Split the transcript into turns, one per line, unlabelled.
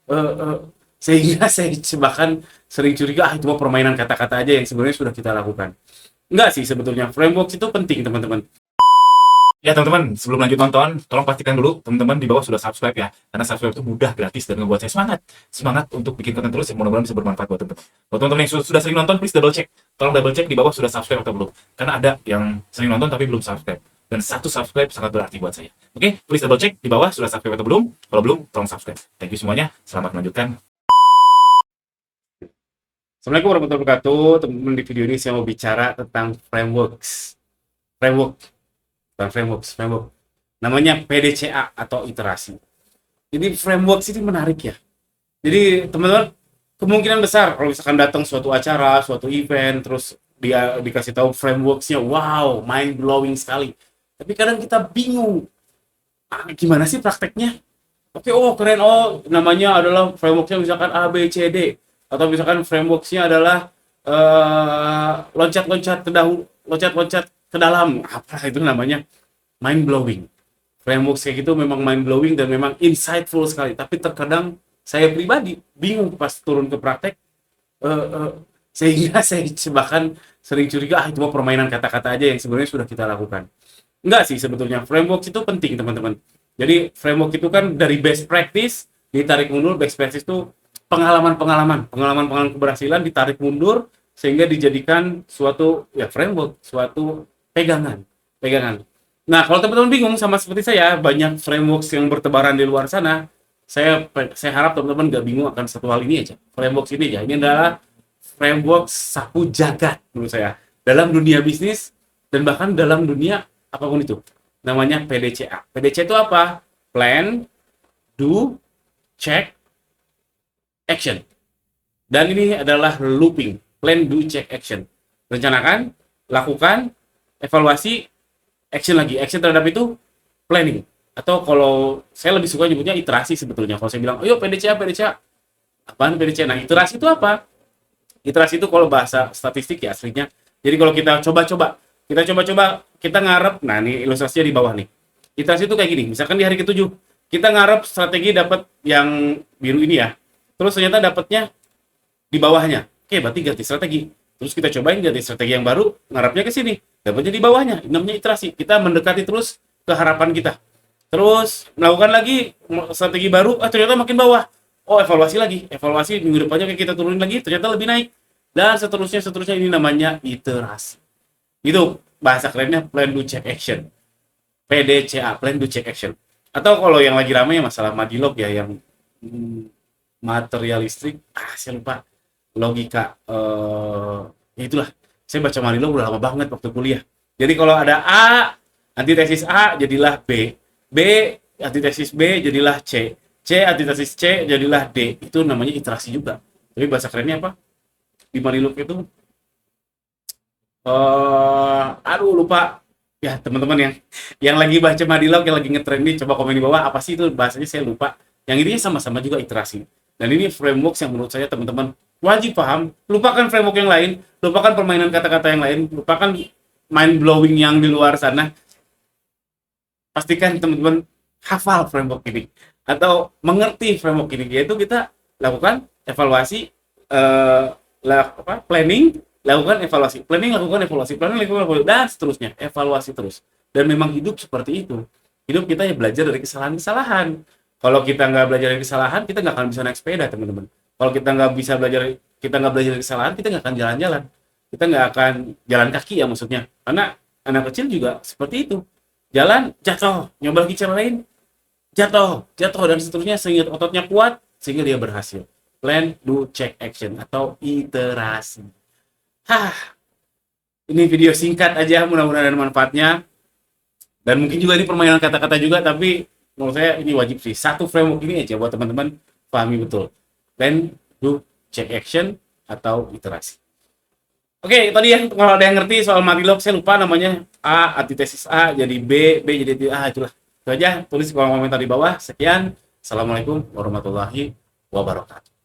Eh, eh, sehingga saya bahkan sering curiga, itu mah permainan kata-kata aja yang sebenarnya sudah kita lakukan. Enggak sih, sebetulnya framework itu penting, teman-teman. Ya teman-teman, sebelum lanjut nonton, tolong pastikan dulu teman-teman di bawah sudah subscribe ya. Karena subscribe itu mudah, gratis, dan ngebuat saya semangat. Semangat untuk bikin konten terus yang mudah-mudahan bisa bermanfaat buat teman-teman. Buat teman-teman yang sudah sering nonton, please double check. Tolong double check di bawah sudah subscribe atau belum. Karena ada yang sering nonton tapi belum subscribe. Dan satu subscribe sangat berarti buat saya. Oke, please double check di bawah sudah subscribe atau belum. Kalau belum, tolong subscribe. Thank you semuanya. Selamat melanjutkan. Assalamualaikum warahmatullahi wabarakatuh. Teman-teman, di video ini saya mau bicara tentang frameworks. Framework, bukan framework. Namanya PDCA atau iterasi. Jadi framework ini menarik ya. Jadi teman-teman, kemungkinan besar kalau misalkan datang suatu acara, suatu event, terus dia dikasih tahu frameworksnya, wow, mind blowing sekali. Tapi kadang kita bingung, gimana sih prakteknya? Oke, oh keren, oh namanya adalah frameworksnya misalkan A, B, C, D. Atau misalkan frameworksnya adalah loncat-loncat ke dahulu, loncat-loncat ke dalam. Apa itu namanya? Mind blowing. Framework kayak gitu memang mind blowing dan memang insightful sekali. Tapi terkadang saya pribadi bingung pas turun ke praktek, eh, eh, sehingga saya bahkan sering curiga, itu mau permainan kata-kata aja yang sebenarnya sudah kita lakukan. Enggak sih, sebetulnya framework itu penting, teman-teman. Jadi framework itu kan dari best practice ditarik mundur. Best practice itu pengalaman keberhasilan ditarik mundur sehingga dijadikan suatu ya framework, suatu pegangan. Nah, kalau teman-teman bingung sama seperti saya, banyak frameworks yang bertebaran di luar sana. Saya harap teman-teman nggak bingung akan satu hal ini aja. Frameworks ini aja. Ini adalah framework sapu jagat menurut saya dalam dunia bisnis dan bahkan dalam dunia apapun itu. Namanya PDCA. PDCA itu apa? Plan, do, check, action. Dan ini adalah looping. Plan, do, check, action. Rencanakan, lakukan, evaluasi, action lagi. Action terhadap itu planning. Atau kalau saya lebih suka nyebutnya iterasi sebetulnya. Kalau saya bilang, ayo PDCA, PDCA. Apaan PDCA? Nah, iterasi itu apa? Iterasi itu kalau bahasa statistik ya aslinya. Jadi kalau kita coba-coba, kita ngarep, nah ini ilustrasinya di bawah nih. Iterasi itu kayak gini, misalkan di hari ke-7, kita ngarep strategi dapat yang biru ini ya. Terus ternyata dapatnya di bawahnya. Oke, berarti ganti strategi. Terus kita cobain ganti strategi yang baru, ngarapnya ke sini. Dapatnya di bawahnya. Ini namanya iterasi. Kita mendekati terus ke harapan kita. Terus melakukan lagi strategi baru, ternyata makin bawah. Oh, evaluasi lagi. Evaluasi minggu depannya kayak kita turunin lagi, ternyata lebih naik. Dan seterusnya ini namanya iterasi. Itu bahasa kerennya plan do check action. PDCA, plan do check action. Atau kalau yang lagi ramai masalah Madilog ya, yang materialistik, saya lupa logika, ya itulah. Saya baca Madilog udah lama banget waktu kuliah. Jadi kalau ada A, antitesis A jadilah B, B antitesis B jadilah C, C antitesis C jadilah D. Itu namanya iterasi juga. Tapi bahasa kerennya apa? Di Mariluk itu aduh lupa ya teman-teman yang lagi baca Madilog, yang lagi ngetrend nih, coba komen di bawah apa sih itu bahasanya, saya lupa. Yang intinya sama-sama juga iterasi. Dan ini framework yang menurut saya teman-teman wajib paham. Lupakan framework yang lain, lupakan permainan kata-kata yang lain, lupakan mind blowing yang di luar sana. Pastikan teman-teman hafal framework ini atau mengerti framework ini, yaitu kita lakukan evaluasi, planning, lakukan evaluasi, planning, lakukan evaluasi, planning, lakukan evaluasi, dan seterusnya, evaluasi terus. Dan memang hidup seperti itu. Hidup kita ya belajar dari kesalahan-kesalahan. Kalau kita nggak belajar dari kesalahan, kita nggak akan bisa naik sepeda, teman-teman. Kalau kita nggak belajar dari kesalahan, kita nggak akan jalan-jalan. Kita nggak akan jalan kaki ya maksudnya. Karena anak kecil juga seperti itu. Jalan, jatuh, nyoba lagi cara lain, jatuh, dan seterusnya sehingga ototnya kuat, sehingga dia berhasil. Plan, do, check, action, atau iterasi. Ini video singkat aja, mudah-mudahan ada manfaatnya. Dan mungkin juga ini permainan kata-kata juga, tapi menurut saya ini wajib sih. Satu framework ini aja buat teman-teman pahami betul. Plan, do, check, action, atau iterasi. Oke, tadi ya kalau ada yang ngerti soal Marilog, saya lupa namanya. A, antitesis A jadi B, B jadi A, itulah. Itu aja, tulis kolom komentar di bawah. Sekian. Assalamualaikum warahmatullahi wabarakatuh.